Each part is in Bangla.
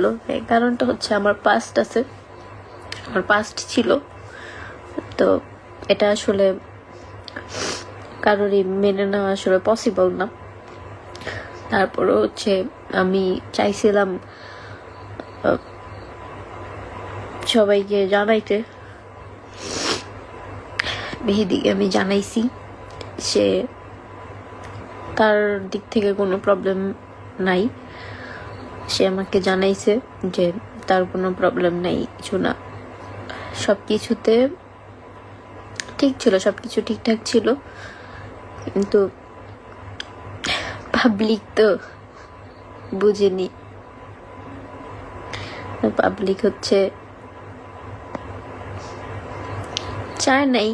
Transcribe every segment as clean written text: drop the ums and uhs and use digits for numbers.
হলো, কারণটা হচ্ছে আমার পাস্ট আছে, আমার পাস্ট ছিল, তো এটা আসলে কারোরই মেনে নেওয়া আসলে পসিবল না। তারপরে হচ্ছে আমি চাইছিলাম সবাইকে জানাইতে, মেহেদিকে আমি জানাইছি, সে তার দিক থেকে কোনো প্রবলেম নাই, সে আমাকে জানাইছে যে তার কোনো প্রবলেম নাই, কিছু না, সবকিছুতে ঠিক ছিল, সবকিছু ঠিকঠাক ছিল। কিন্তু পাবলিক তো বুঝেনি, পাবলিক হচ্ছে চায় নাই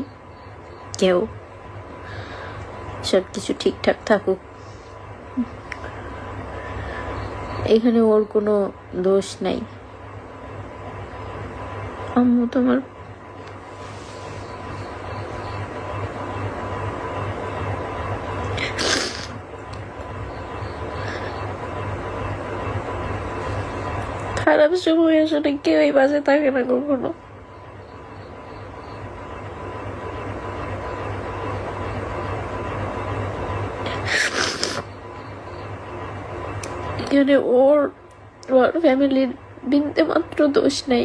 কেউ সবকিছু ঠিকঠাক থাকুক। এখানে ওর কোনো দোষ নাই। আম্মু তোমার খারাপ সময় আসলে কেউই বাজে থাকে না কখনো। এখানে ওর ফ্যামিলির বিন্দে মাত্র দোষ নাই।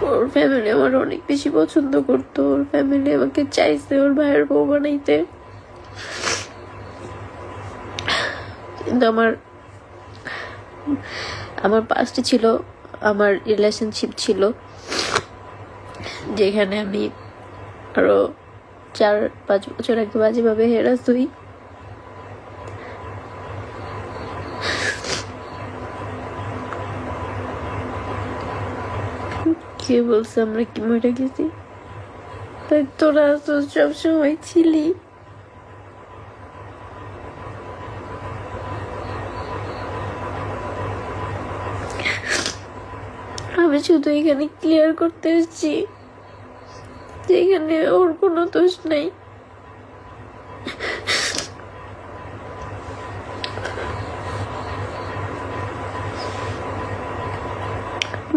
ওর ফ্যামিলি আমার অনেক বেশি পছন্দ করতো, ওর ফ্যামিলি আমাকে চাইছে ওর ভাইয়ের বউ বানাইতে, কিন্তু আমার পাস্টে ছিল, আমার রিলেশনশিপ ছিল, যেখানে আমি আরো 4-5 বছর আগে বাজেভাবে হেরাস হই। কে বলছে আমরা কি মরে গেছি? তাই তোরা তো সবসময় ছিলি। আমি শুধু এখানে ক্লিয়ার করতে এসেছি যে এখানে ওর কোনো দোষ নাই।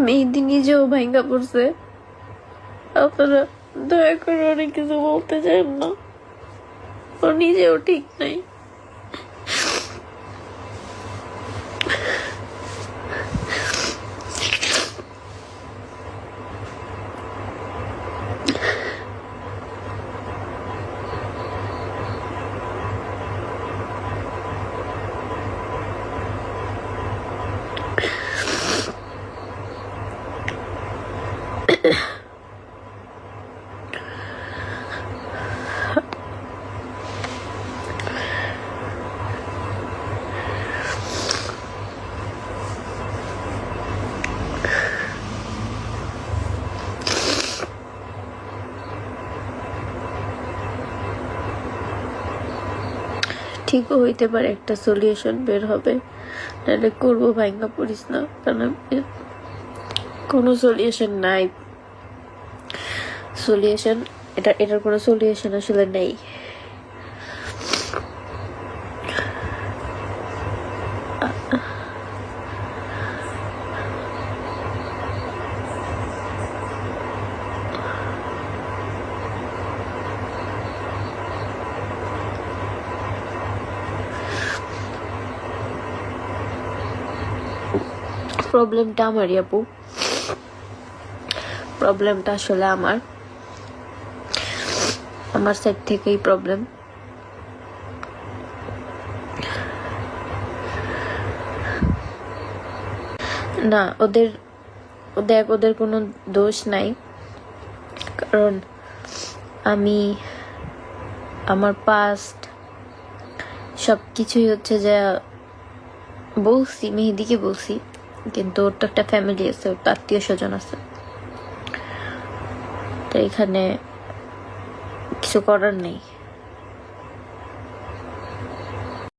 মেহেদি নিজেও ভাঙ্গা পড়ছে, আপনারা দয়া করে অনেক কিছু বলতে চান না, ও নিজেও ঠিক নাই। ঠিকও হইতে পারে, একটা সলিউশন বের হবে, নাহলে করবো ভাঙ্গা পড়িস না, কারণ কোনো সলিউশন নাই। সলিউশন এটার কোনো সলিউশন আসলে নেই। প্রবলেমটা আমারই আপু, প্রবলেমটা আসলে আমার সাইড থেকেই প্রবলেম। না, ওদের কোনো দোষ নাই, কারণ আমি আমার পাস্ট সবকিছুই হচ্ছে যে বলছি, মেহেদিকে বলছি, কিন্তু ওর তো একটা ফ্যামিলি আছে, ওর তো আত্মীয় স্বজন আছে, তো এখানে কিছু করার নেই।